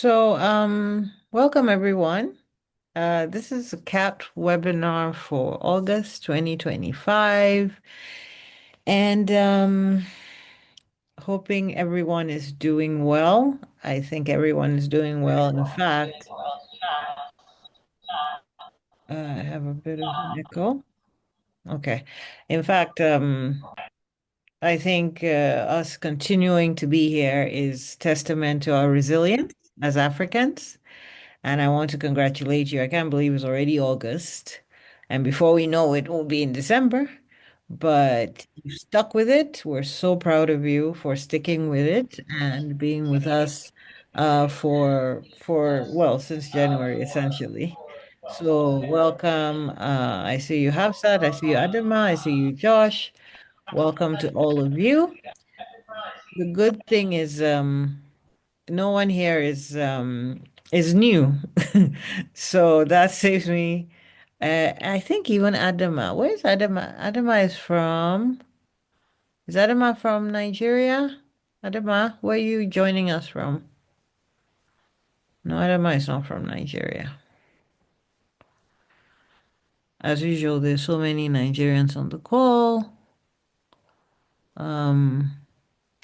Welcome everyone. This is a KATT webinar for August 2025, and hoping everyone is doing well. I think everyone is doing well. In fact, I have a bit of an echo. Okay. In fact, I think us continuing to be here is testament to our resilience as Africans. And I want to congratulate you. I can't believe it's already August. And before we know it, we'll be in December. But you stuck with it. We're so proud of you for sticking with it and being with us for well, since January, essentially. So welcome. I see you, Hafsat. I see you, Adama. I see you, Josh. Welcome to all of you. The good thing is no one here is new. So that saves me. I think even Adama. Where's Adama? Adama is Adama from Nigeria? Adama, where are you joining us from? No, Adama is not from Nigeria. As usual, there's so many Nigerians on the call. Um,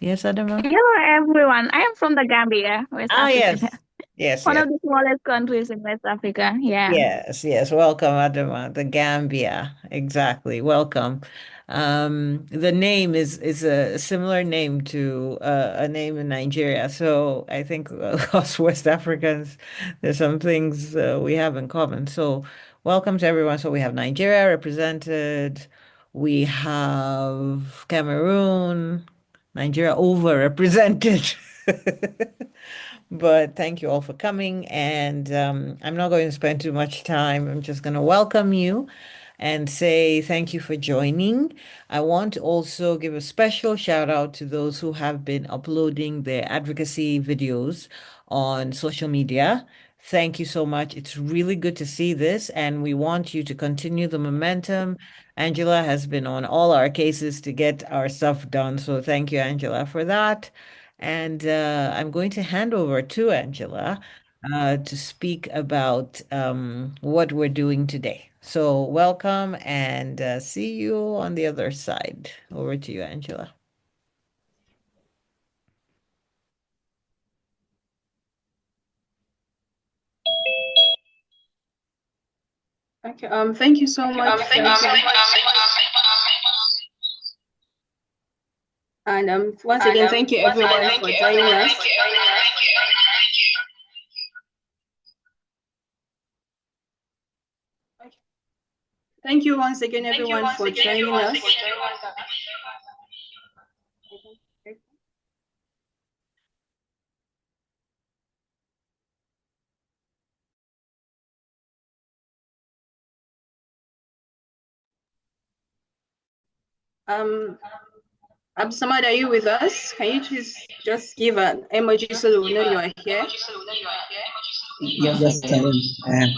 yes, Adama? Hello, everyone. I am from the Gambia, West Ah, Africa. yes. Yes, One yes. of the smallest countries in West Africa. Yeah. Yes, yes. Welcome, Adama, the Gambia. Exactly. Welcome. The name is a similar name to a name in Nigeria. So I think us West Africans, there's some things we have in common. So welcome to everyone. So we have Nigeria represented. We have Cameroon, Nigeria overrepresented. But thank you all for coming. And I'm not going to spend too much time. I'm just going to welcome you and say thank you for joining. I want to also give a special shout out to those who have been uploading their advocacy videos on social media. Thank you so much. It's really good to see this, and we want you to continue the momentum. Angela has been on all our cases to get our stuff done. So thank you, Angela, for that. And I'm going to hand over to Angela to speak about what we're doing today. So, welcome and see you on the other side. Over to you, Angela. Okay, thank you so much. And once again, thank you everyone for joining us. Thank you once again, everyone, for joining us. Abdussamad, are you with us? Can you just give an emoji so we know you are here? Yes, I am.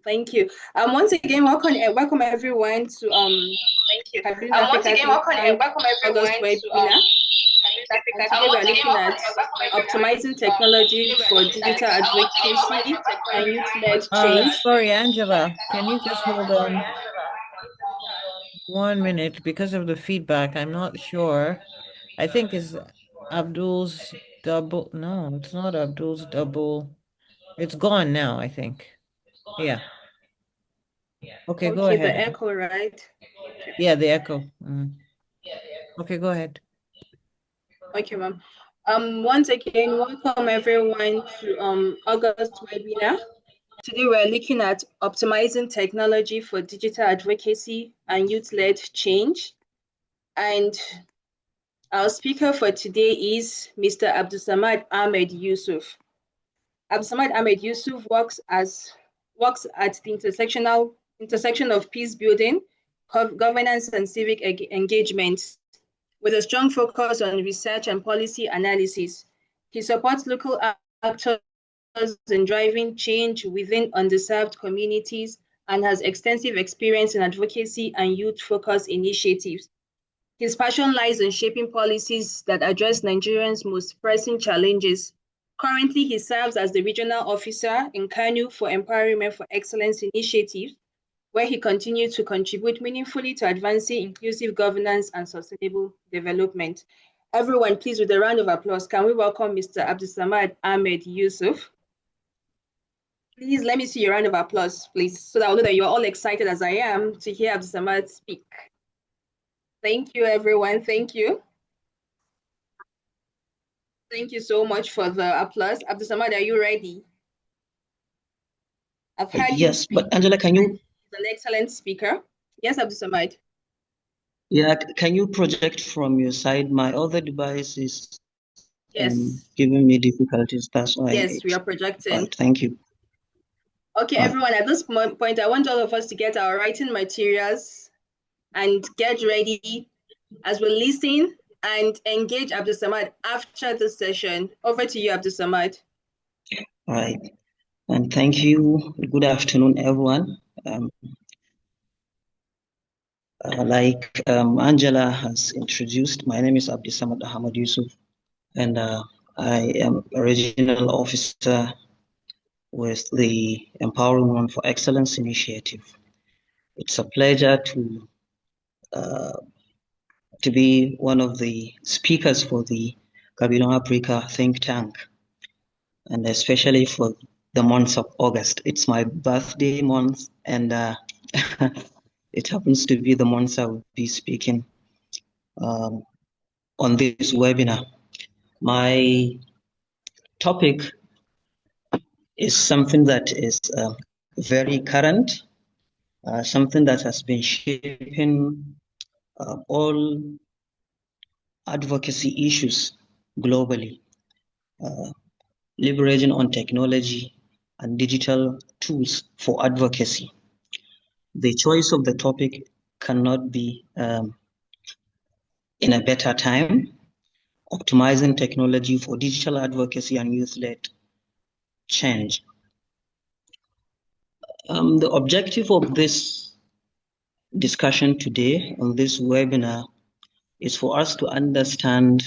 Thank you. Once again, welcome everyone to Kabilun Africa Think Tank August webinar. And today we are looking at optimizing technology for digital advocacy and youth-led change. Sorry, Angela, can you just hold on 1 minute because of the feedback? I'm not sure. I think it's Abdul's double. No, it's not Abdul's double. It's gone now, I think. Yeah. Okay, go Okay, the ahead. echo, right? Yeah, the echo. Okay, go ahead. Okay, ma'am. Once again, welcome everyone to August webinar. Today we're looking at optimizing technology for digital advocacy and youth-led change. And our speaker for today is Mr. Abdussamad Ahmad Yusuf. Abdussamad Ahmad Yusuf works at the intersection of peace building, governance, and civic engagement, with a strong focus on research and policy analysis. He supports local actors in driving change within underserved communities and has extensive experience in advocacy and youth-focused initiatives. His passion lies in shaping policies that address Nigerians' most pressing challenges, Currently, he serves as the Regional Officer in Kano for Empowerment for Excellence initiatives, where he continues to contribute meaningfully to advancing inclusive governance and sustainable development. Everyone, please, with a round of applause, can we welcome Mr. Abdussamad Ahmad Yusuf? Please let me see your round of applause, please, so that I know that you're all excited as I am to hear Abdussamad speak. Thank you, everyone. Thank you. Thank you so much for the applause. Abdussamad, are you ready? I've heard you Yes, speak. but Angela, can you? He's an excellent speaker. Yes, Abdussamad. Yeah, can you project from your side? My other device is Yes. giving me difficulties. That's why. Yes, we are projecting. Right, thank you. Okay, everyone, at this point, I want all of us to get our writing materials and get ready as we listen and engage Abdussamad after this session. Over to you, Abdussamad. All right, and thank you. Good afternoon, everyone. Like Angela has introduced, my name is Abdussamad Ahmad Yusuf, and I am a regional officer with the Empowerment for Excellence initiative. It's a pleasure to be one of the speakers for the Kabilun Africa Think Tank, and especially for the month of August. It's my birthday month, and it happens to be the month I will be speaking on this webinar. My topic is something that is very current, something that has been shaping all advocacy issues globally, leveraging on technology and digital tools for advocacy. The choice of the topic cannot be in a better time. Optimizing technology for digital advocacy and youth-led change. The objective of this discussion today on this webinar is for us to understand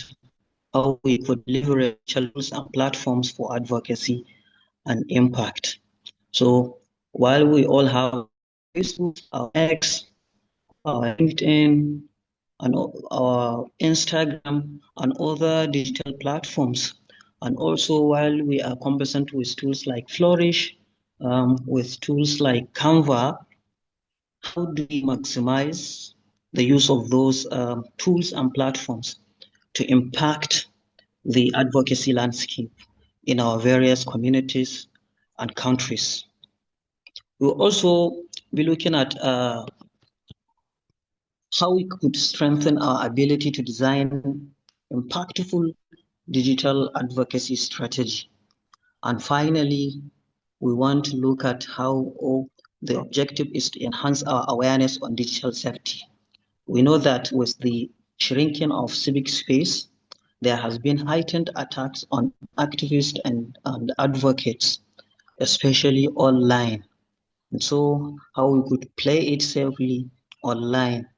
how we could leverage tools and platforms for advocacy and impact. So while we all have Facebook, our X, our LinkedIn, and our Instagram and other digital platforms, and also while we are conversant with tools like Flourish, with tools like Canva, how do we maximize the use of those tools and platforms to impact the advocacy landscape in our various communities and countries? We'll also be looking at how we could strengthen our ability to design impactful digital advocacy strategy. And finally, we want to look at how the objective is to enhance our awareness on digital safety. We know that with the shrinking of civic space, there has been heightened attacks on activists and advocates, especially online. And so how we could play it safely online,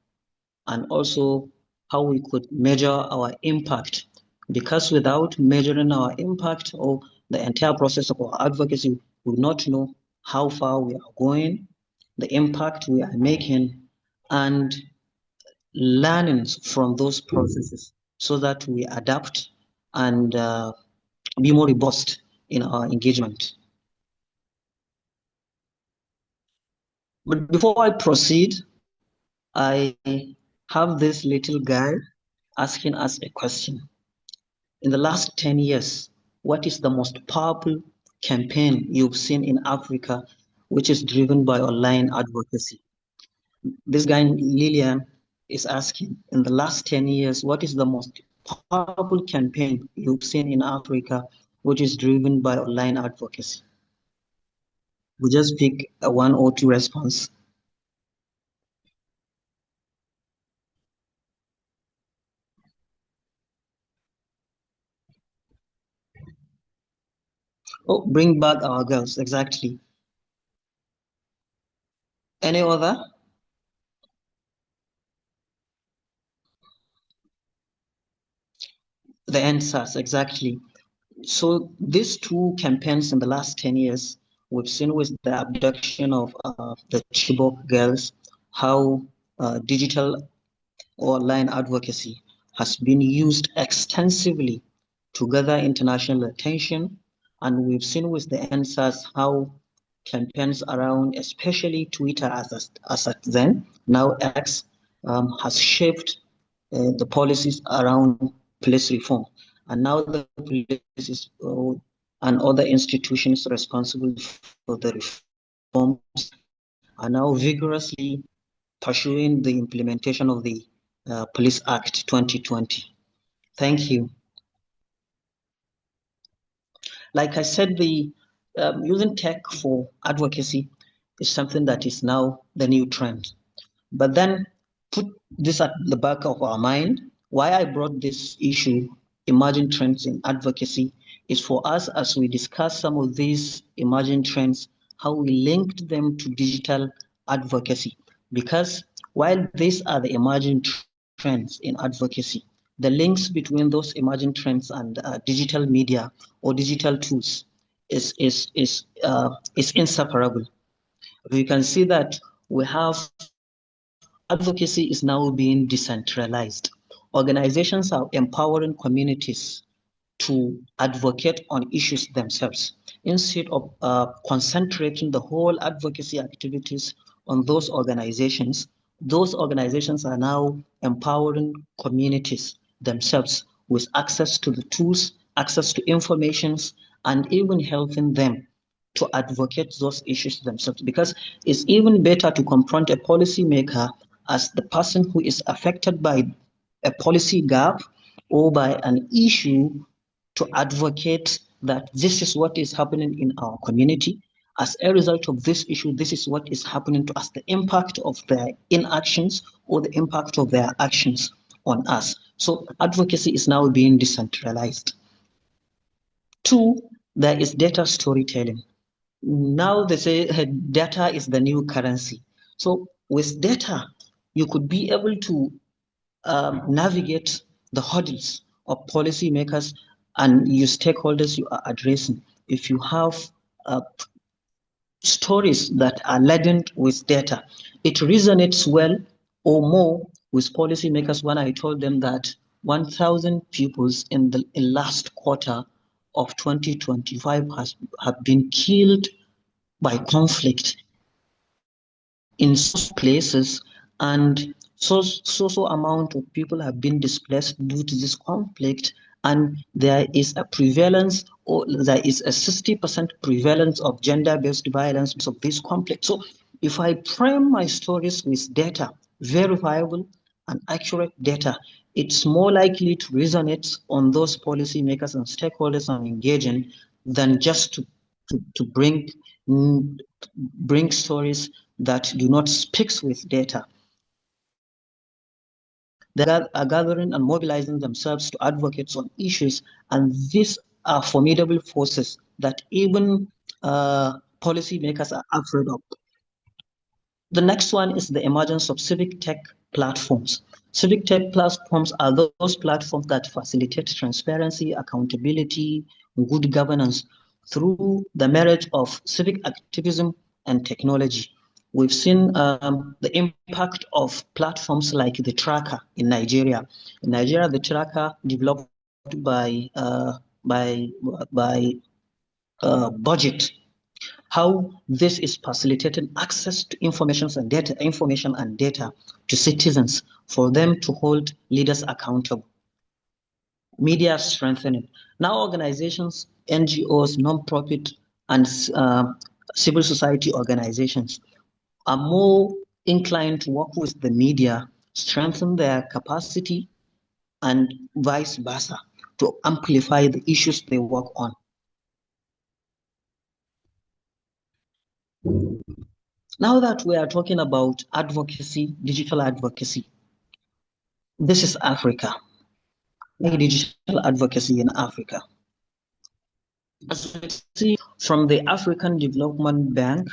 and also how we could measure our impact, because without measuring our impact or the entire process of our advocacy, we will not know how far we are going, the impact we are making, and learnings from those processes so that we adapt and be more robust in our engagement. But before I proceed, I have this little guy asking us a question. In the last 10 years, what is the most powerful campaign you've seen in Africa which is driven by online advocacy? This guy, Lillian, is asking, in the last 10 years, what is the most powerful campaign you've seen in Africa which is driven by online advocacy? We just pick a 1 or 2 response. Oh, bring back our girls, exactly. Any other? The answers, exactly. So these two campaigns in the last 10 years, we've seen with the abduction of the Chibok girls, how digital online advocacy has been used extensively to gather international attention. And we've seen with the answers how campaigns around, especially Twitter as at then, now X, has shaped the policies around police reform. And now the police and other institutions responsible for the reforms are now vigorously pursuing the implementation of the Police Act 2020. Thank you. Like I said, the using tech for advocacy is something that is now the new trend. But then put this at the back of our mind. Why I brought this issue, emerging trends in advocacy, is for us as we discuss some of these emerging trends, how we linked them to digital advocacy. Because while these are the emerging trends in advocacy, the links between those emerging trends and digital media or digital tools is inseparable. We can see that we have advocacy is now being decentralized. Organizations are empowering communities to advocate on issues themselves instead of concentrating the whole advocacy activities on those organizations. Those organizations are now empowering communities themselves with access to the tools, access to informations, and even helping them to advocate those issues themselves, because it's even better to confront a policymaker as the person who is affected by a policy gap or by an issue, to advocate that this is what is happening in our community. As a result of this issue, this is what is happening to us, the impact of their inactions or the impact of their actions on us. So advocacy is now being decentralized. Two, there is data storytelling. Now they say data is the new currency. So with data, you could be able to navigate the hurdles of policymakers and your stakeholders you are addressing. If you have stories that are laden with data, it resonates well or more with policymakers when I told them that 1,000 pupils in the last quarter of 2025 have been killed by conflict in some places, and so amount of people have been displaced due to this conflict, and there is a prevalence, or there is a 60% prevalence of gender-based violence of this conflict. So if I frame my stories with data, verifiable and accurate data, it's more likely to resonate on those policymakers and stakeholders I'm engaging than just to bring stories that do not speak with data. They are gathering and mobilizing themselves to advocate on issues, and these are formidable forces that even policymakers are afraid of. The next one is the emergence of civic tech platforms. Civic tech platforms are those platforms that facilitate transparency, accountability, good governance through the marriage of civic activism and technology. We've seen the impact of platforms like the Tracker in Nigeria. In Nigeria, the Tracker developed by budget, how this is facilitating access to information and data to citizens for them to hold leaders accountable. Media strengthening. Now organizations, NGOs, non-profit, and civil society organizations are more inclined to work with the media, strengthen their capacity, and vice versa, to amplify the issues they work on. Now that we are talking about advocacy, digital advocacy, this is Africa, digital advocacy in Africa. As we see from the African Development Bank,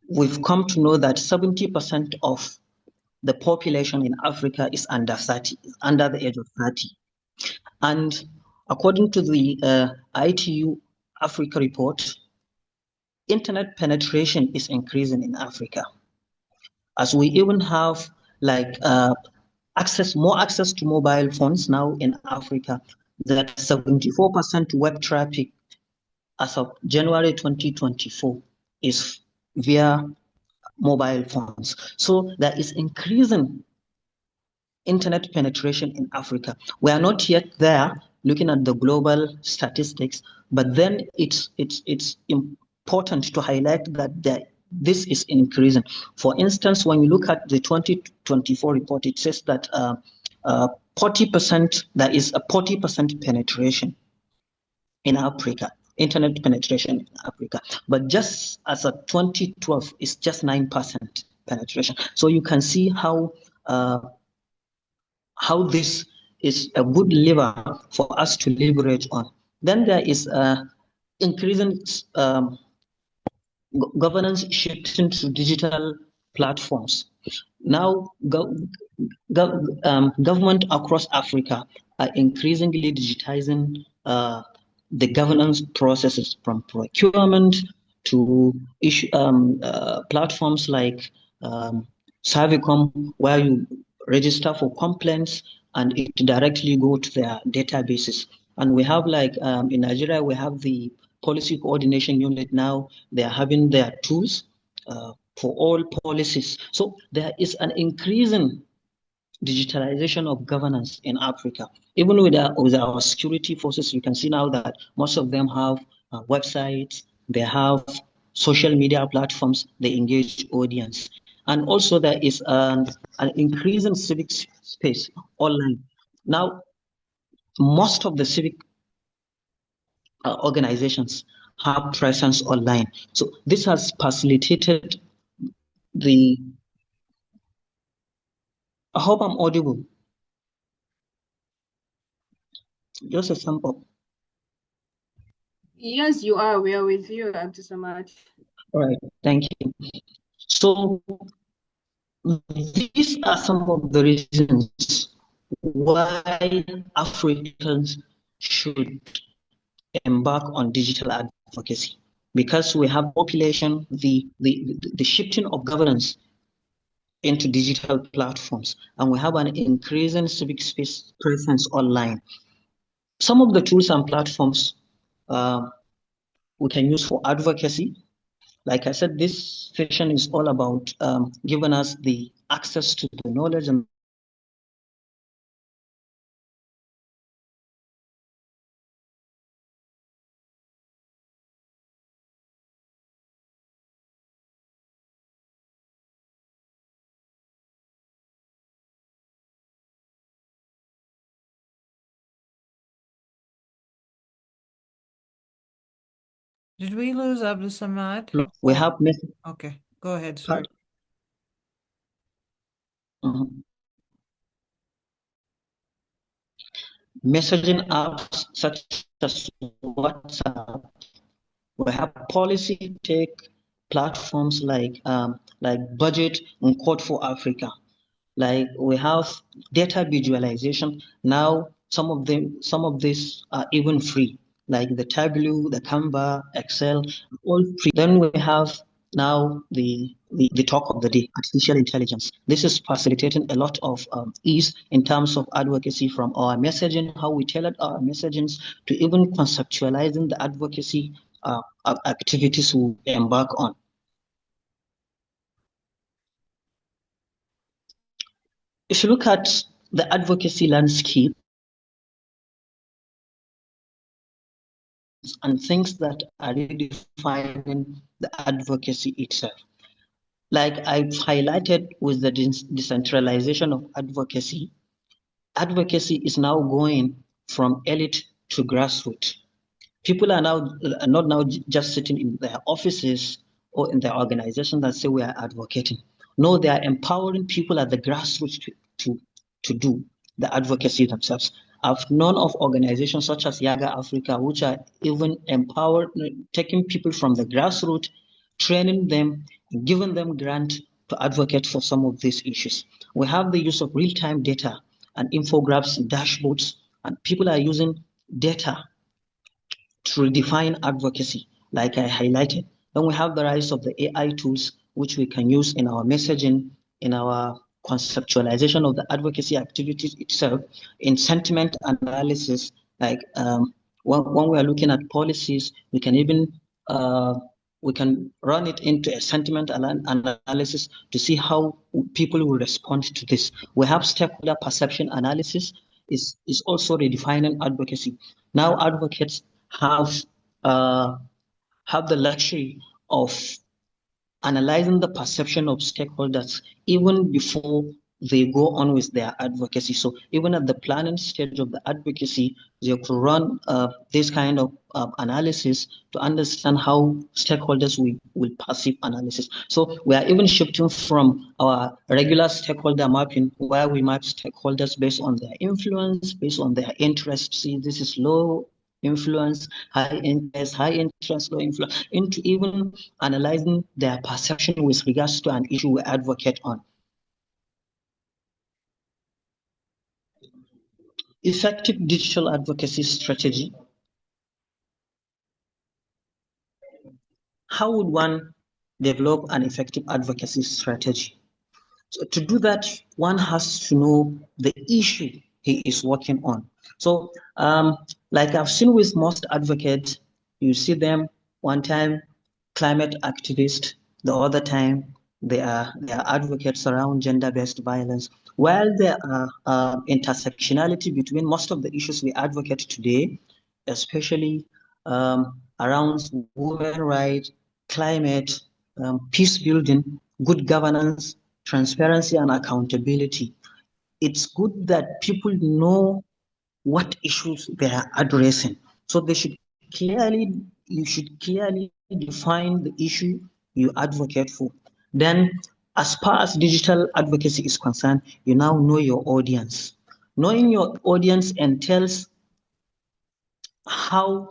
we've come to know that 70% of the population in Africa is under the age of 30. And According to the ITU Africa report, internet penetration is increasing in Africa, as we even have like more access to mobile phones now in Africa. That 74% web traffic as of January 2024 is via mobile phones. So there is increasing internet penetration in Africa. We are not yet there looking at the global statistics, but then it's important to highlight that this is increasing. For instance, when you look at the 2024 report, it says that 40%, there is a 40% penetration in Africa, internet penetration in Africa. But just as of 2012, it's just 9% penetration. So you can see how this is a good lever for us to leverage on. Then there is increasing governance shifting to digital platforms. Now, government across Africa are increasingly digitizing the governance processes, from procurement to platforms like Savicom, where you register for complaints and it directly go to their databases. And we have like in Nigeria, we have the policy coordination unit now. They are having their tools for all policies. So there is an increasing digitalization of governance in Africa. Even with our security forces, you can see now that most of them have websites, they have social media platforms, they engage audience. And also there is an increase in civic space online. Now, most of the civic organizations have presence online. So this has facilitated I hope I'm audible. Just a sample. Yes, you are. We are with you, Abdussamad. All right, thank you. So these are some of the reasons why Africans should embark on digital advocacy, because we have population, the shifting of governance into digital platforms, and we have an increasing civic space presence online. Some of the tools and platforms we can use for advocacy. Like I said, this session is all about giving us the access to the knowledge and Did we lose Abdussamad? no, we have Okay, go ahead. Sorry. Messaging apps such as WhatsApp. We have policy tech platforms like Budget and Code for Africa. Like we have data visualization. Now some of these are even free, like the Tableau, the Canva, Excel, all free. Then we have now the talk of the day, artificial intelligence. This is facilitating a lot of ease in terms of advocacy, from our messaging, how we tailor our messagings, to even conceptualizing the advocacy activities we embark on. If you look at the advocacy landscape and things that are redefining the advocacy itself, like I've highlighted with the decentralization of advocacy, advocacy is now going from elite to grassroots. People are not now just sitting in their offices or in their organization that say we are advocating. No, they are empowering people at the grassroots to do the advocacy themselves. I've known of organizations such as Yaga Africa, which are even taking people from the grassroots, training them, giving them grant to advocate for some of these issues. We have the use of real-time data and infographics, dashboards, and people are using data to redefine advocacy, like I highlighted. Then we have the rise of the AI tools, which we can use in our messaging, in our conceptualization of the advocacy activities itself, in sentiment analysis, like when we are looking at policies, we can even we can run it into a sentiment analysis to see how people will respond to this. We have stakeholder perception analysis is also redefining advocacy. Now advocates have the luxury of analyzing the perception of stakeholders even before they go on with their advocacy. So even at the planning stage of the advocacy, they could run this kind of analysis to understand how stakeholders will perceive analysis. So we are even shifting from our regular stakeholder mapping, where we map stakeholders based on their influence, based on their interests. See, this is low influence, high interest, low influence, into even analyzing their perception with regards to an issue we advocate on. Effective digital advocacy strategy. How would one develop an effective advocacy strategy? So to do that, one has to know the issue he is working on. So like I've seen with most advocates, you see them one time climate activists, the other time they are advocates around gender-based violence. While there are intersectionality between most of the issues we advocate today, especially around women's rights, climate, peace building, good governance, transparency and accountability. It's good that people know what issues they are addressing. So you should clearly define the issue you advocate for. Then, as far as digital advocacy is concerned, you now know your audience. Knowing your audience entails how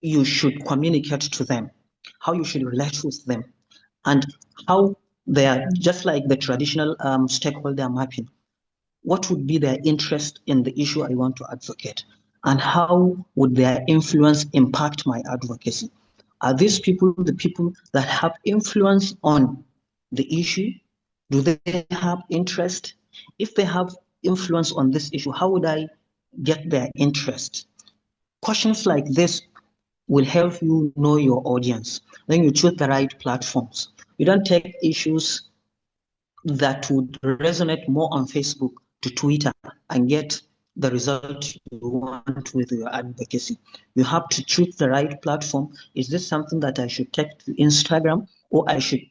you should communicate to them, how you should relate with them, and how they are, just like the traditional stakeholder mapping, what would be their interest in the issue I want to advocate, and how would their influence impact my advocacy? Are these people the people that have influence on the issue? Do they have interest? If they have influence on this issue, how would I get their interest? Questions like this will help you know your audience. Then you choose the right platforms. You don't take issues that would resonate more on Facebook to Twitter and get the result you want with your advocacy. You have to choose the right platform. Is this something that I should take to Instagram, or I should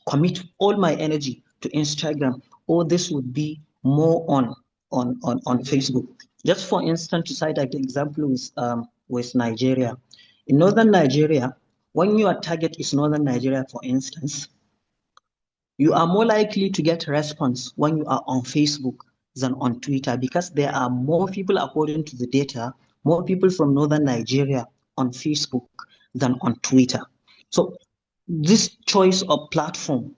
commit all my energy to Instagram, or this would be more on Facebook? Just for instance, to cite an example with Nigeria. In northern Nigeria, when your target is northern Nigeria, for instance, you are more likely to get a response when you are on Facebook than on Twitter, because there are more people, according to the data, more people from northern Nigeria on Facebook than on Twitter. So this choice of platform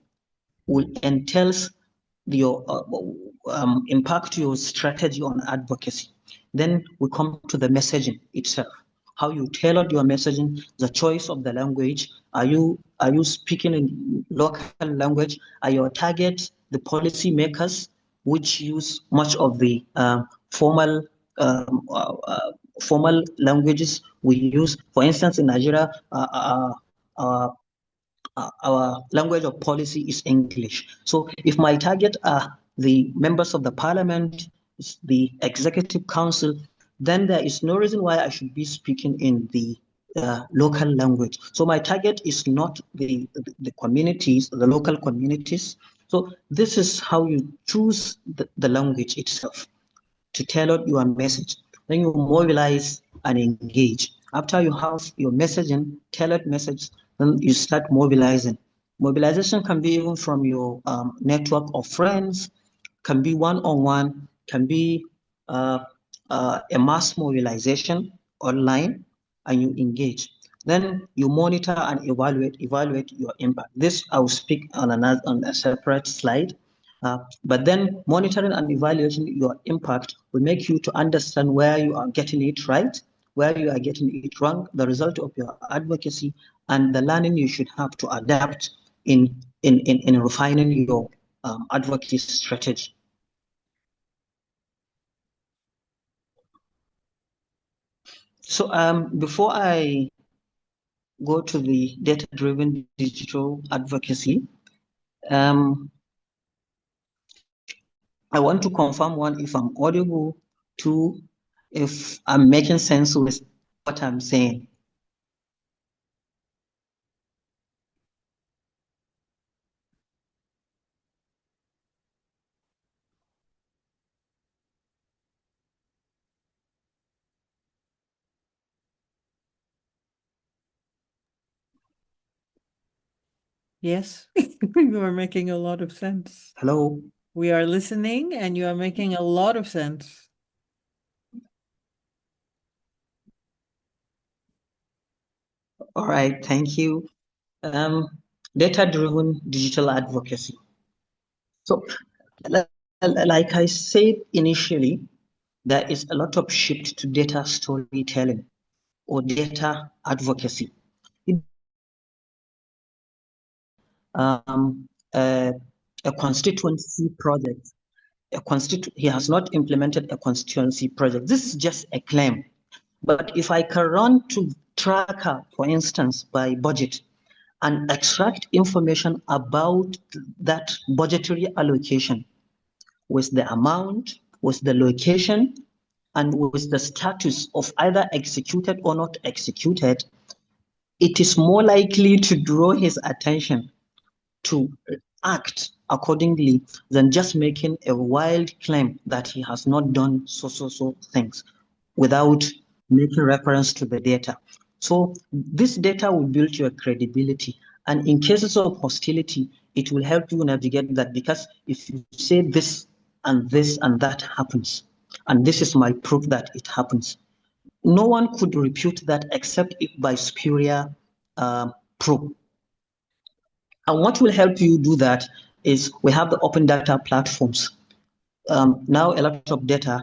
will entails your impact your strategy on advocacy. Then we come to the messaging itself. How you tailored your messaging, the choice of the language. Are you speaking in local language? Are your target the policy makers, which use much of the formal languages we use? For instance, in Nigeria, our language of policy is English. So if my target are the members of the parliament, the executive council, then there is no reason why I should be speaking in the local language. So my target is not the communities, the local communities. So this is how you choose the language itself to tailor your message. Then you mobilize and engage. After you have your messaging, tailored message, then you start mobilizing. Mobilization can be even from your network of friends, can be one-on-one, can be a mass mobilization online, and you engage. Then you monitor and evaluate your impact. This I will speak on a separate slide. But then monitoring and evaluating your impact will make you to understand where you are getting it right, where you are getting it wrong, the result of your advocacy, and the learning you should have to adapt in refining your advocacy strategy. So before I go to the data-driven digital advocacy, I want to confirm one, if I'm audible, two, if I'm making sense with what I'm saying. Yes, you are making a lot of sense. Hello? We are listening and you are making a lot of sense. All right, thank you. Data-driven digital advocacy. So, like I said initially, there is a lot of shift to data storytelling or data advocacy. A constituency project. He has not implemented a constituency project. This is just a claim. But if I can run to tracker, for instance, by budget, and extract information about that budgetary allocation with the amount, with the location, and with the status of either executed or not executed, it is more likely to draw his attention to act accordingly than just making a wild claim that he has not done so things without making reference to the data. So this data will build your credibility. And in cases of hostility, it will help you navigate that, because if you say this and that happens, and this is my proof that it happens, no one could refute that except if by superior proof. And what will help you do that is we have the open data platforms. Now a lot of data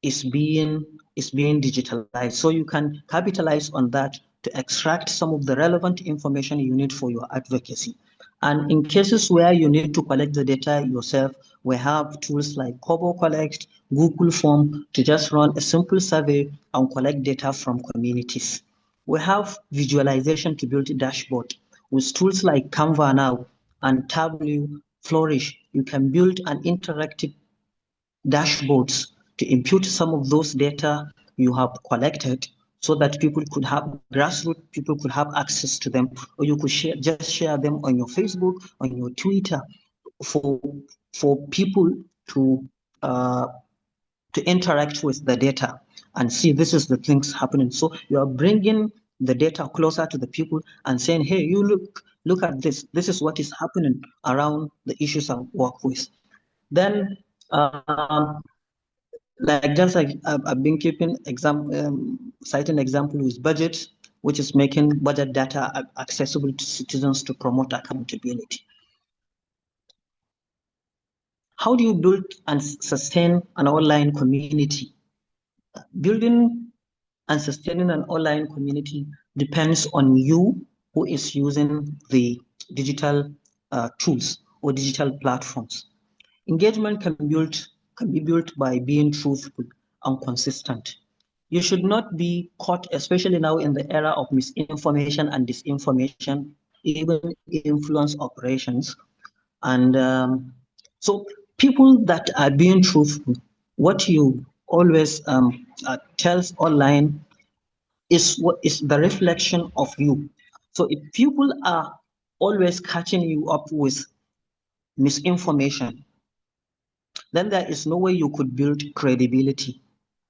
is being digitalized, so you can capitalize on that to extract some of the relevant information you need for your advocacy. And in cases where you need to collect the data yourself, we have tools like Kobo Collect, Google Form to just run a simple survey and collect data from communities. We have visualization to build a dashboard. With tools like Canva now and Tableau, Flourish, you can build an interactive dashboards to impute some of those data you have collected, so that people could have, grassroots people could have access to them, or you could just share them on your Facebook, on your Twitter, for people to interact with the data and see this is the things happening. So you are bringing the data closer to the people and saying, hey, you look at this. This is what is happening around the issues I work with. Then I've been keeping citing example with budget, which is making budget data accessible to citizens to promote accountability. How do you build and sustain an online community? Building and sustaining an online community depends on you who is using the digital tools or digital platforms. Engagement can be built by being truthful and consistent. You should not be caught, especially now in the era of misinformation and disinformation, even influence operations. And so people that are being truthful, what you always tells online is what is the reflection of you. So if people are always catching you up with misinformation, then there is no way you could build credibility.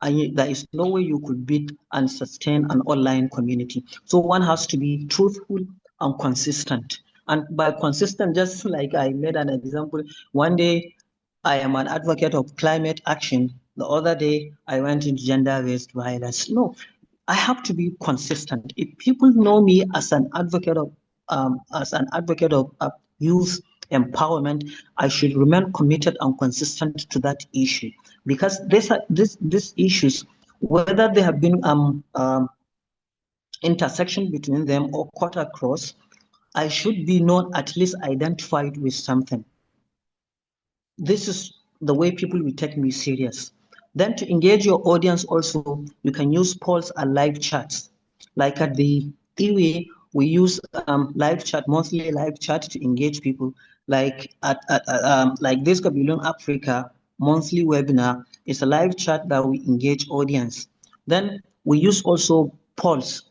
And there is no way you could build and sustain an online community. So one has to be truthful and consistent. And by consistent, just like I made an example, one day I am an advocate of climate action. The other day I went into gender-based violence. No, I have to be consistent. If people know me as an advocate of youth empowerment, I should remain committed and consistent to that issue, because these issues, whether they have been intersection between them or cut across, I should be not at least identified with something. This is the way people will take me serious. Then to engage your audience also, you can use polls and live chats. Like at the EWEI, we use live chat, monthly live chat to engage people. Like like this Kabilun Africa monthly webinar is a live chat that we engage audience. Then we use also polls.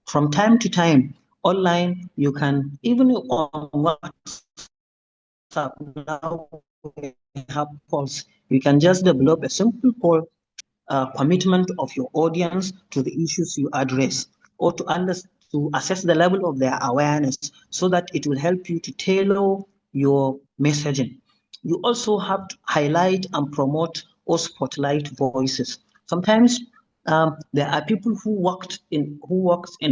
From time to time, online, you can, even on WhatsApp, now we have polls. You can just develop a simple poll, commitment of your audience to the issues you address, or to assess the level of their awareness, so that it will help you to tailor your messaging. You also have to highlight and promote or spotlight voices. Sometimes there are people who works in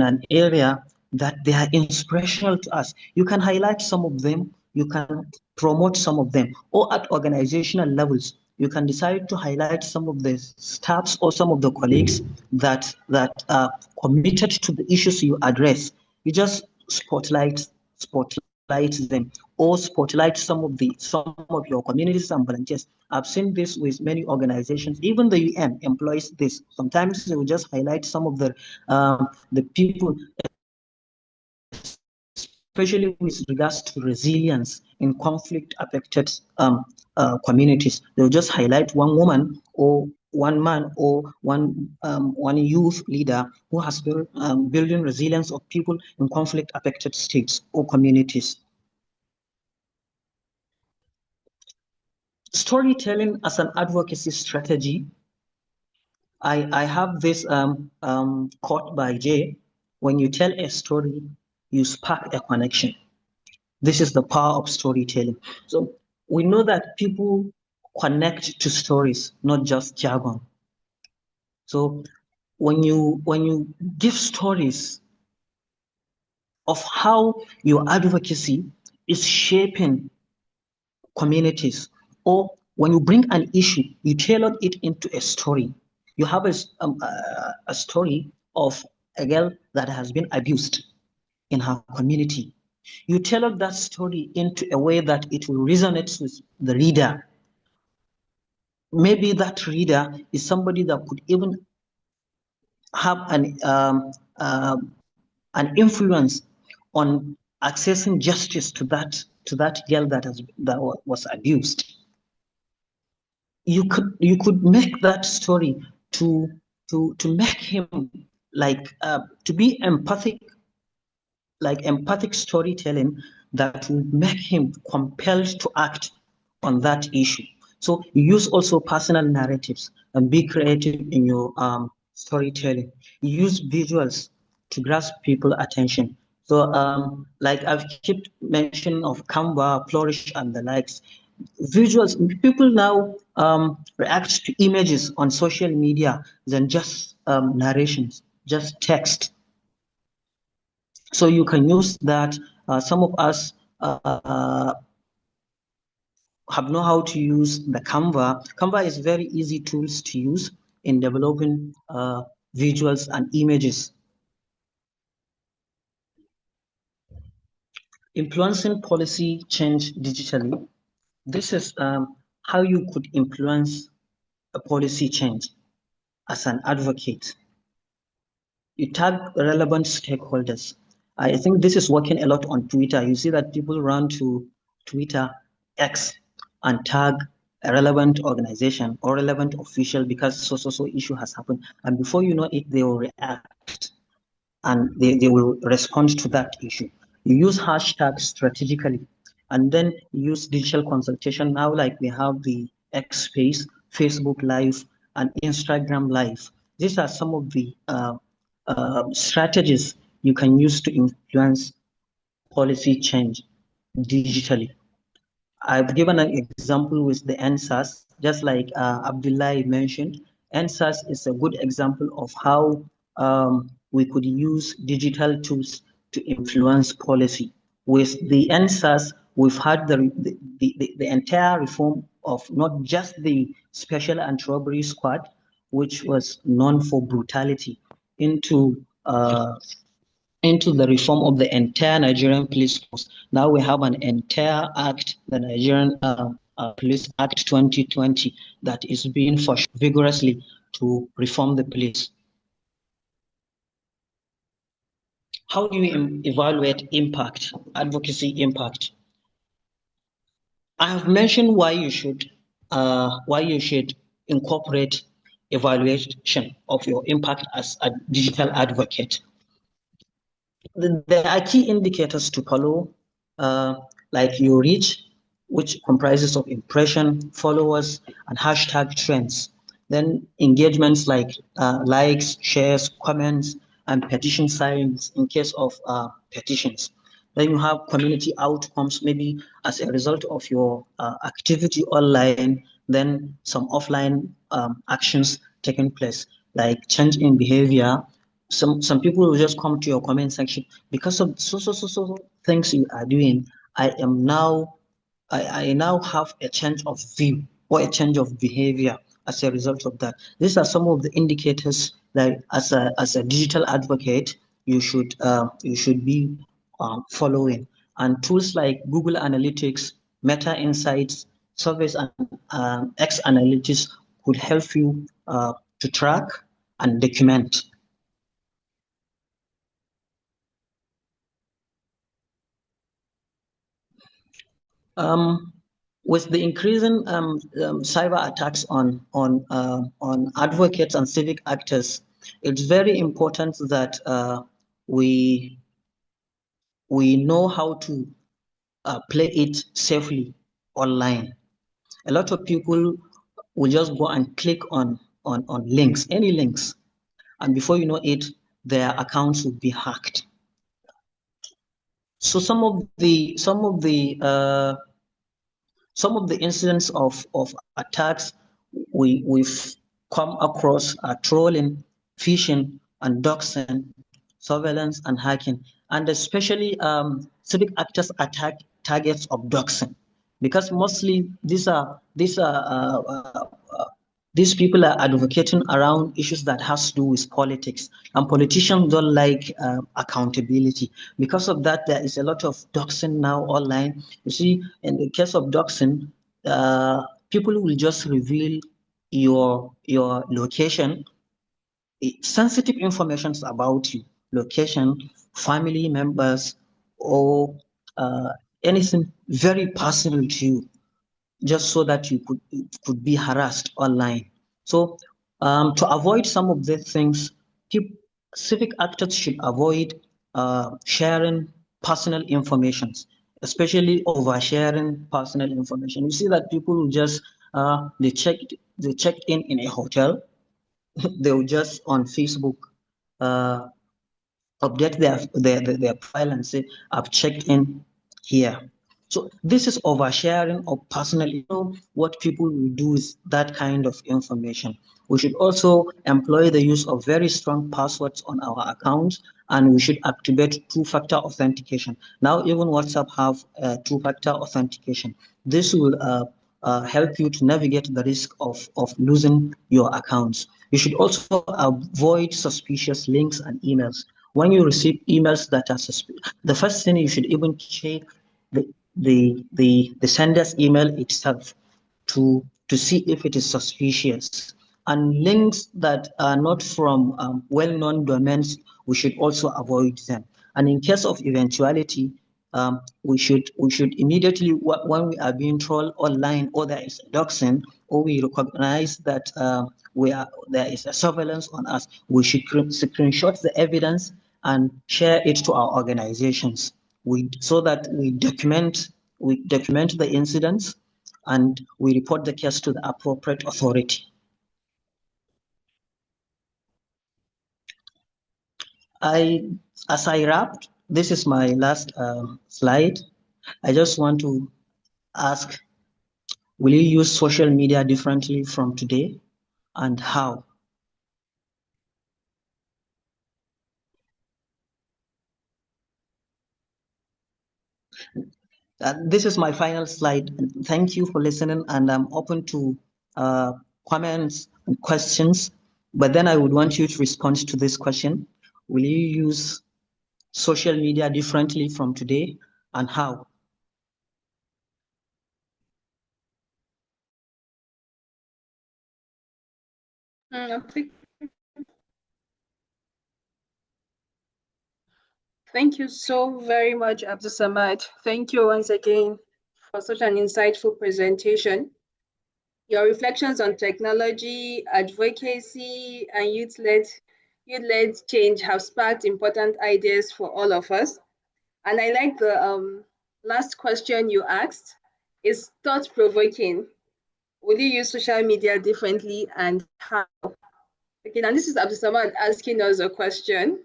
an area that they are inspirational to us. You can highlight some of them, you can promote some of them, or at organizational levels, you can decide to highlight some of the staffs or some of the colleagues that are committed to the issues you address. You just spotlight them, or spotlight some of your communities and volunteers. I've seen this with many organizations. Even the UN employs this. Sometimes they will just highlight some of the people, especially with regards to resilience in conflict-affected communities. They'll just highlight one woman or one man or one youth leader who has been building resilience of people in conflict-affected states or communities. Storytelling as an advocacy strategy. I have this quote by Jay: when you tell a story, you spark a connection. This is the power of storytelling. So we know that people connect to stories, not just jargon. So when you give stories of how your advocacy is shaping communities, or when you bring an issue, you tailor it into a story. You have a story of a girl that has been abused in her community. You tailor that story into a way that it will resonate with the reader. Maybe that reader is somebody that could even have an influence on accessing justice to that girl that was abused. You could make that story to make him to be empathic, like empathic storytelling that will make him compelled to act on that issue. So you use also personal narratives and be creative in your storytelling. You use visuals to grasp people's attention. So like I've kept mention of Canva, Flourish, and the likes. Visuals, people now react to images on social media than just narrations, just text. So you can use that. Some of us have know how to use the Canva. Canva is very easy tools to use in developing visuals and images. Influencing policy change digitally. This is how you could influence a policy change as an advocate. You tag relevant stakeholders. I think this is working a lot on Twitter. You see that people run to Twitter, X, and tag a relevant organization or relevant official because so issue has happened. And before you know it, they will react and they will respond to that issue. You use hashtags strategically, and then use digital consultation. Now, like we have the X Space, Facebook Live, and Instagram Live. These are some of the strategies you can use to influence policy change digitally. I've given an example with the NSAS, just like Abdullah mentioned. NSAS is a good example of how we could use digital tools to influence policy. With the NSAS, we've had the entire reform of not just the Special Anti-Robbery Squad, which was known for brutality, into the reform of the entire Nigerian police force. Now we have an entire act, the Nigerian Police Act 2020, that is being pushed vigorously to reform the police. How do you evaluate impact, advocacy impact? I have mentioned why you should incorporate evaluation of your impact as a digital advocate. There are key indicators to follow, like your reach, which comprises of impression, followers, and hashtag trends. Then engagements like likes, shares, comments, and petition signs in case of petitions. Then you have community outcomes, maybe as a result of your activity online, then some offline actions taking place, like change in behavior. Some people will just come to your comment section because of so things you are doing. I now have a change of view or a change of behavior as a result of that. These are some of the indicators that as a digital advocate you should be following. And tools like Google Analytics, Meta Insights, surveys, and X Analytics could help you to track and document. With the increasing cyber attacks on advocates and civic actors, it's very important that we know how to play it safely online. A lot of people will just go and click on links, any links, and before you know it, their accounts will be hacked. So some of the incidents of attacks we've come across are trolling, phishing, and doxing, surveillance, and hacking, and especially civic actors attack targets of doxing, because mostly these people are advocating around issues that has to do with politics, and politicians don't like accountability. Because of that, there is a lot of doxing now online. You see, in the case of doxing, people will just reveal your location, sensitive information about you, location, family members, or anything very personal to you, just so that you could be harassed online. So to avoid some of these things, civic actors should avoid sharing personal information, especially oversharing personal information. You see that people will just they checked in a hotel, they will just on Facebook update their profile and say, I've checked in here. So this is oversharing of personal, what people will do with that kind of information. We should also employ the use of very strong passwords on our accounts, and we should activate two-factor authentication. Now even WhatsApp have two-factor authentication. This will help you to navigate the risk of losing your accounts. You should also avoid suspicious links and emails. When you receive emails that are suspicious, the first thing you should even check the sender's email itself to see if it is suspicious. And links that are not from well-known domains, we should also avoid them. And in case of eventuality, we should immediately, when we are being trolled online, or there is a doxing, or we recognize that there is a surveillance on us, we should screenshot the evidence and share it to our organizations, so that we document the incidents and we report the case to the appropriate authority. As I wrapped, this is my last slide. I just want to ask, will you use social media differently from today, and how? This is my final slide. Thank you for listening, and I'm open to comments and questions. But then I would want you to respond to this question. Will you use social media differently from today, and how? Thank you so very much, Abdussamad. Thank you once again for such an insightful presentation. Your reflections on technology, advocacy, and youth-led change have sparked important ideas for all of us. And I like the last question you asked. It's thought-provoking. Will you use social media differently and how? Okay, now this is Abdussamad asking us a question.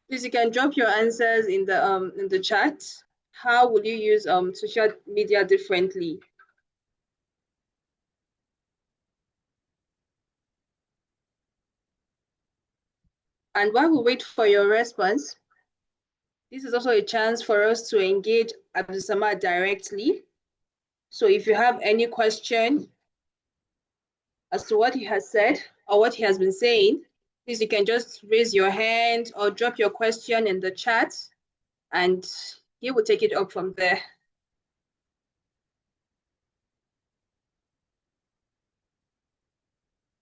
Please, you can drop your answers in the chat. How will you use social media differently? And while we wait for your response, this is also a chance for us to engage Abdussamad directly. So if you have any question as to what he has said or what he has been saying, please, you can just raise your hand or drop your question in the chat and he will take it up from there.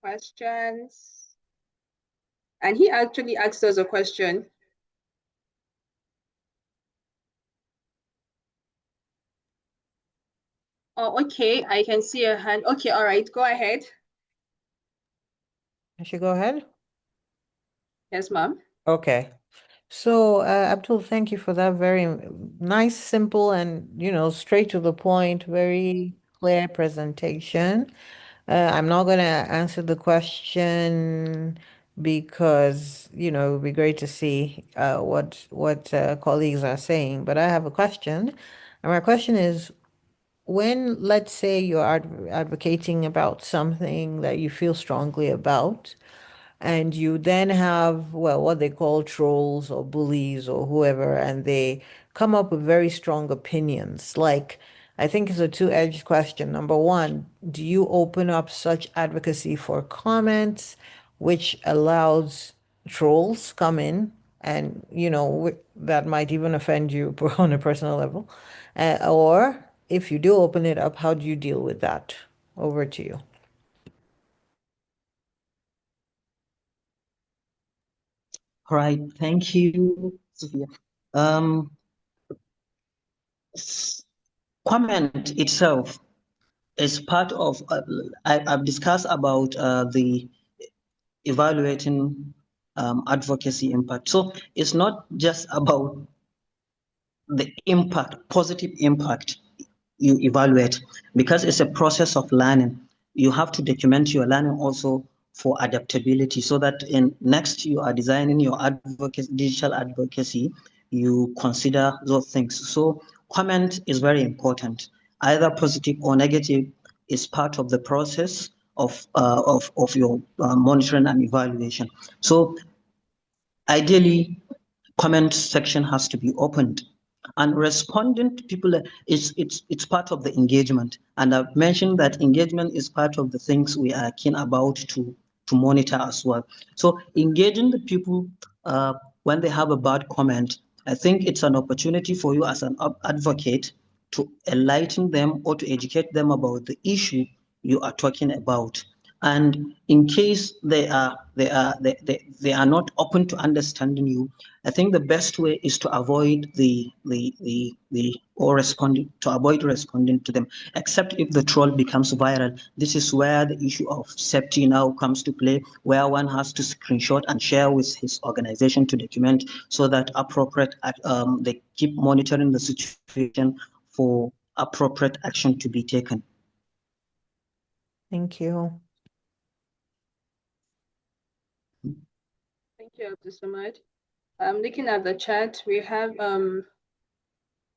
Questions? And he actually asked us a question. Oh, okay, I can see a hand. Okay, all right, go ahead. I should go ahead? Yes, ma'am. Okay. So, Abdul, thank you for that very nice, simple, and, straight to the point, very clear presentation. I'm not going to answer the question because, it would be great to see what colleagues are saying. But I have a question, and my question is, when, let's say, you're advocating about something that you feel strongly about, and you then have, well, what they call trolls or bullies or whoever, and they come up with very strong opinions. Like, I think it's a two-edged question. Number one, do you open up such advocacy for comments, which allows trolls come in and, that might even offend you on a personal level? Or if you do open it up, how do you deal with that? Over to you. All right, thank you, Sophia. Comment itself is part of, I've discussed about the evaluating advocacy impact. So it's not just about the impact, positive impact you evaluate, because it's a process of learning. You have to document your learning also for adaptability, so that in next you are designing your advocacy, digital advocacy, you consider those things. So comment is very important, either positive or negative is part of the process of your monitoring and evaluation. So ideally, comment section has to be opened, and responding to people it's part of the engagement. And I've mentioned that engagement is part of the things we are keen about to monitor as well. So engaging the people when they have a bad comment, I think it's an opportunity for you as an advocate to enlighten them or to educate them about the issue you are talking about. And in case they are not open to understanding you, I think the best way is to avoid avoid responding to them, except if the troll becomes viral. This is where the issue of safety now comes to play, where one has to screenshot and share with his organization to document, so that they keep monitoring the situation for appropriate action to be taken. Thank you. Thank you, Abdussamad. Looking at the chat, we have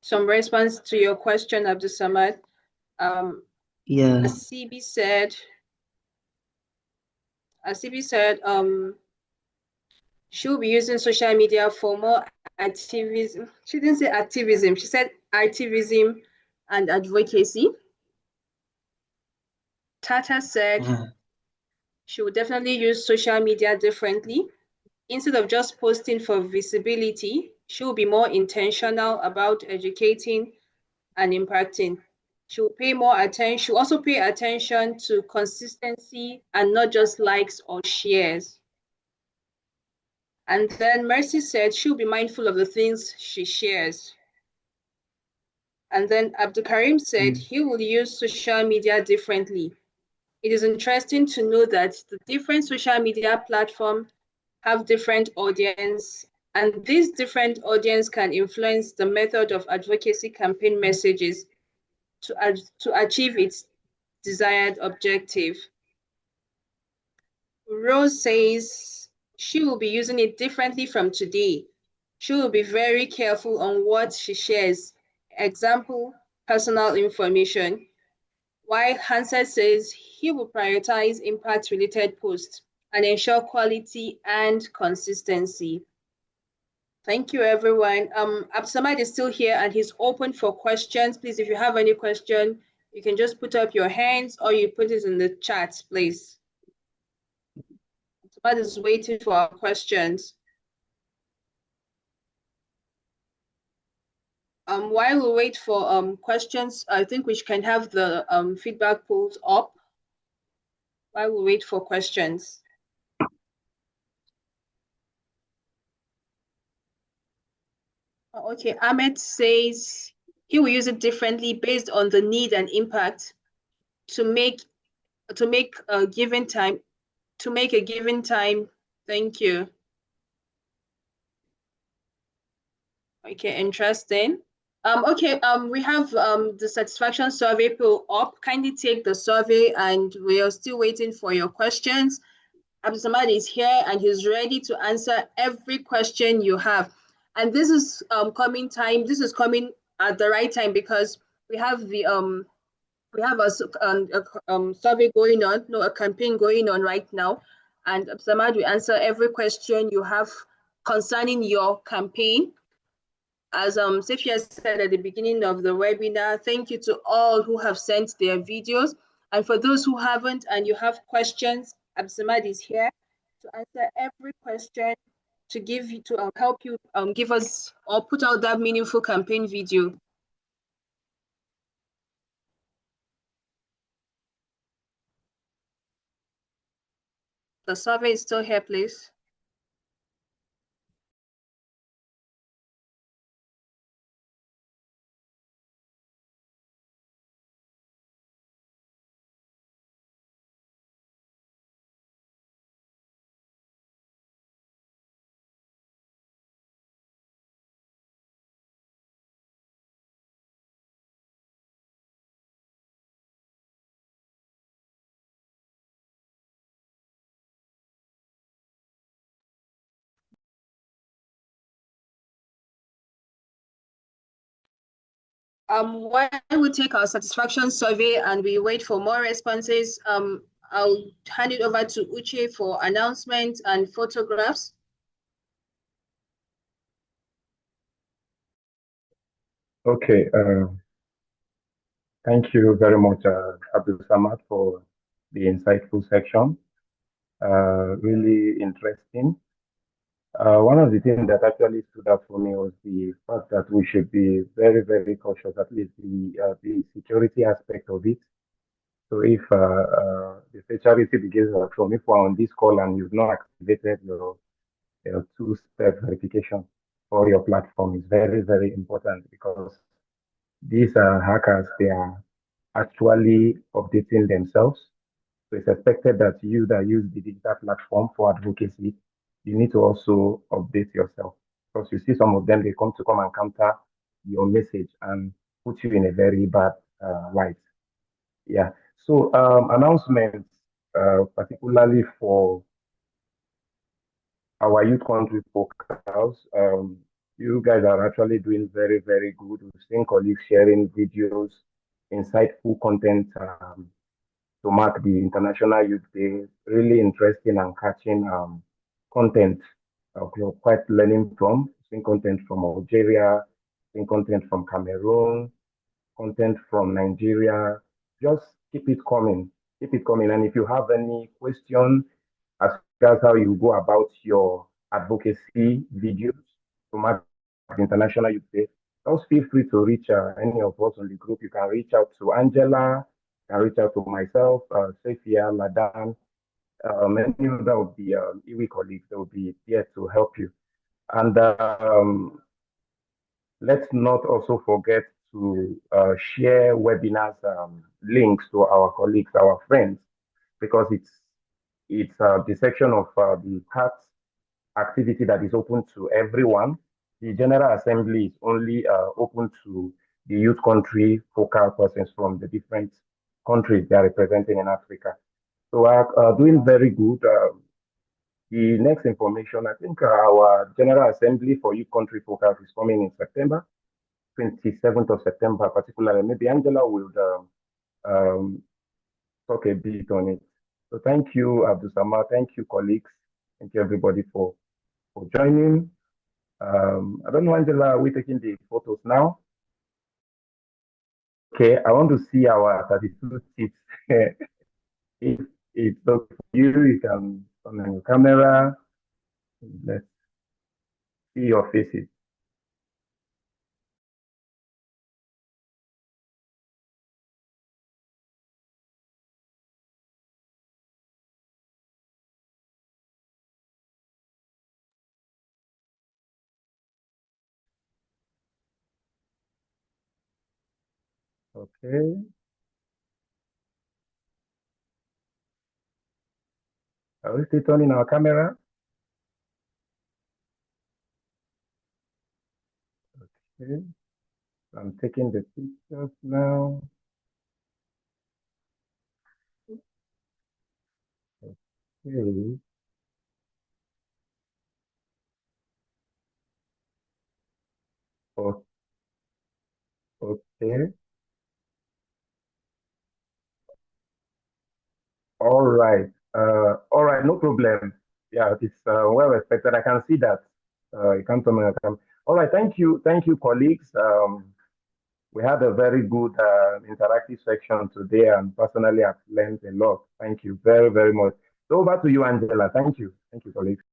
some response to your question, Abdussamad. Yeah. As CB said, She'll be using social media for more activism. She didn't say activism, she said activism and advocacy. Tata said she would definitely use social media differently. Instead of just posting for visibility, she'll be more intentional about educating and impacting. She'll pay more attention. She'll also pay attention to consistency and not just likes or shares. And then Mercy said she'll be mindful of the things she shares. And then Abdul Karim said he will use social media differently. It is interesting to know that the different social media platforms have different audience, and this different audience can influence the method of advocacy campaign messages to achieve its desired objective. Rose says she will be using it differently from today. She will be very careful on what she shares. Example, personal information. While Hansel says he will prioritize impact-related posts and ensure quality and consistency. Thank you, everyone. Abdussamad is still here and he's open for questions. Please, if you have any question, you can just put up your hands or you put it in the chat, please. Abdussamad is waiting for our questions. While we wait for questions, I think we can have the feedback polls up while we wait for questions. Okay, Ahmed says he will use it differently based on the need and impact to make a given time. Thank you. Okay, interesting. Okay, we have the satisfaction survey poll up. Kindly take the survey and we are still waiting for your questions. Abdussamad is here and he's ready to answer every question you have. And this is coming at the right time because we have a survey going on, a campaign going on right now. And Abdussamad will answer every question you have concerning your campaign. As Safia said at the beginning of the webinar, thank you to all who have sent their videos. And for those who haven't and you have questions, Abdussamad is here to answer every question, to help you give us or put out that meaningful campaign video. The survey is still here, please. While we take our satisfaction survey and we wait for more responses, I'll hand it over to Uche for announcements and photographs. Okay, thank you very much, Abdussamad, for the insightful section. Really interesting. One of the things that actually stood out for me was the fact that we should be very, very cautious, at least the security aspect of it. So if the charity begins from if we're on this call and you've not activated your two-step verification for your platform is very, very important because these hackers, they are actually updating themselves. So it's expected that you that use the digital platform for advocacy, you need to also update yourself. Because you see some of them, they come and counter your message and put you in a very bad light. Yeah. So announcements, particularly for our youth country focus, you guys are actually doing very, very good. We've seen colleagues sharing videos, insightful content to mark the International Youth Day. Really interesting and catching content quite learning from, seeing content from Algeria, seeing content from Cameroon, content from Nigeria. Just keep it coming. Keep it coming. And if you have any question as regards how you go about your advocacy videos to mark International Youth Day, just feel free to reach any of us on the group. You can reach out to Angela, you can reach out to myself, Safia, Ladan, many other of the EWEI colleagues that will be here to help you. And let's not also forget to share webinars links to our colleagues, our friends, because it's the section of the KATT activity that is open to everyone. The General Assembly is only open to the youth country focal persons from the different countries they are representing in Africa. So we are doing very good. The next information, I think our General Assembly for youth country focal is coming in September, 27th of September, particularly. Maybe Angela will talk a bit on it. So thank you, Abdussamad. Thank you, colleagues. Thank you, everybody, for joining. I don't know, Angela, are we taking the photos now? Okay, I want to see our 32 seats. If it's okay for you, you can turn on your camera. Let's see your faces. Okay. Are we still turning our camera? Okay. I'm taking the pictures now. Okay. Okay. All right, no problem. Yeah, it's well respected. I can see that. You can't tell me. All right, thank you, colleagues. We had a very good interactive section today, and personally, I've learned a lot. Thank you very, very much. So over to you, Angela. Thank you, colleagues.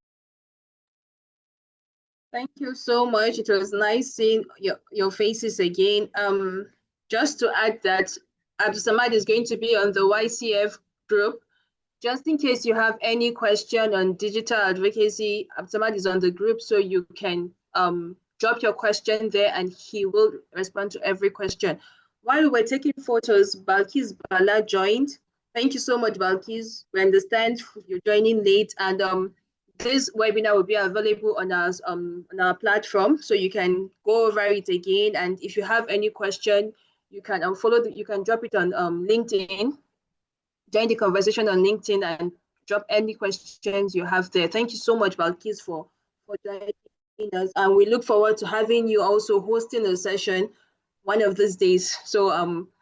Thank you so much. It was nice seeing your faces again. Just to add that Abdussamad is going to be on the YCF group. Just in case you have any question on digital advocacy, Abdussamad is on the group, so you can drop your question there and he will respond to every question. While we were taking photos, Balkis Bala joined. Thank you so much, Balkis. We understand you're joining late, and this webinar will be available on our platform, so you can go over it again. And if you have any question, you can you can drop it on LinkedIn. Join the conversation on LinkedIn and drop any questions you have there. Thank you so much, Balkis, for joining us. And we look forward to having you also hosting a session one of these days. So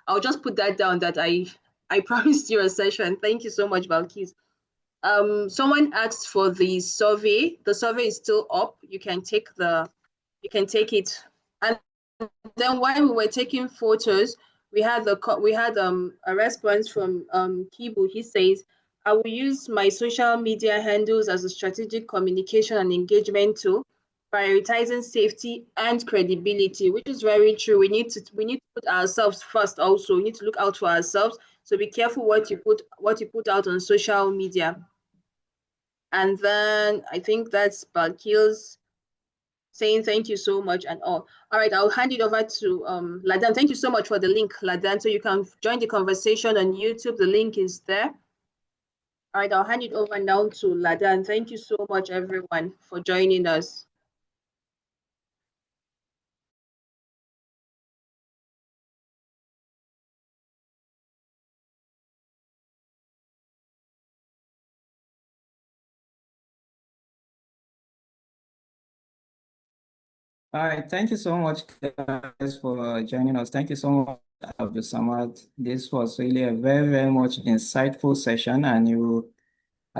I'll just put that down that I promised you a session. Thank you so much, Balkis. Someone asked for the survey. The survey is still up. You can take it. And then while we were taking photos, we had a response from Kibu. He says, I will use my social media handles as a strategic communication and engagement tool, prioritizing safety and credibility, which is very true. We need to put ourselves first also. We need to look out for ourselves. So be careful what you put out on social media. And then I think that's Balkil's saying thank you so much and all. All right, I'll hand it over to Ladan. Thank you so much for the link, Ladan. So you can join the conversation on YouTube. The link is there. All right, I'll hand it over now to Ladan. Thank you so much, everyone, for joining us. All right, thank you so much, guys, for joining us. Thank you so much, Abdussamad. This was really a very, very much insightful session, and you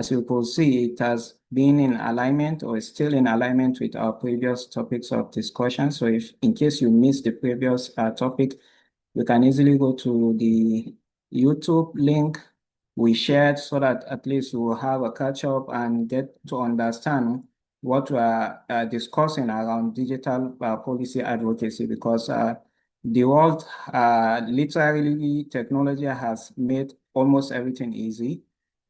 as you could see, it has been in alignment or is still in alignment with our previous topics of discussion. So if in case you missed the previous topic, you can easily go to the YouTube link we shared so that at least we will have a catch up and get to understand what we are discussing around digital policy advocacy, because the world, literally technology has made almost everything easy.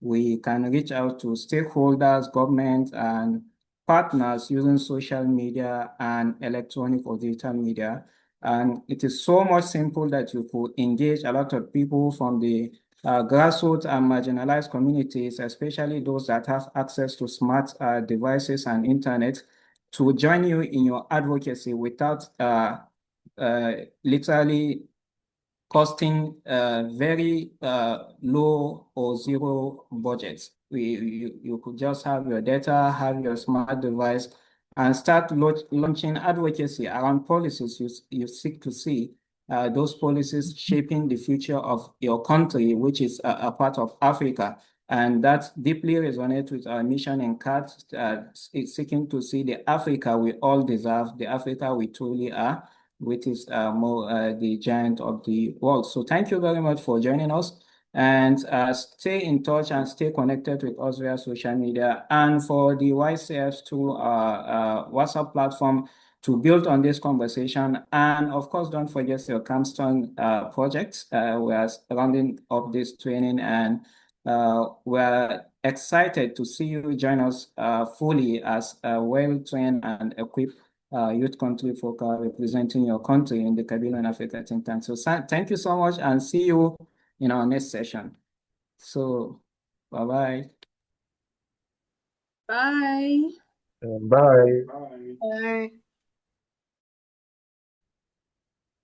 We can reach out to stakeholders, government, and partners using social media and electronic or digital media. And it is so much simple that you could engage a lot of people from the grassroots and marginalized communities, especially those that have access to smart devices and internet, to join you in your advocacy without literally costing very low or zero budgets. You could just have your data, have your smart device, and start launching advocacy around policies you seek to see. Those policies shaping the future of your country, which is a part of Africa. And that deeply resonates with our mission in KATT, seeking to see the Africa we all deserve, the Africa we truly are, which is more the giant of the world. So thank you very much for joining us, and stay in touch and stay connected with us via social media, and for the YCFs to WhatsApp platform to build on this conversation. And of course, don't forget your Capstone project. We are rounding up this training, and we're excited to see you join us fully as a well-trained and equipped youth country folk representing your country in the Kabilun Africa Think Tank. So thank you so much, and see you in our next session. So bye-bye. Bye. Bye. Bye.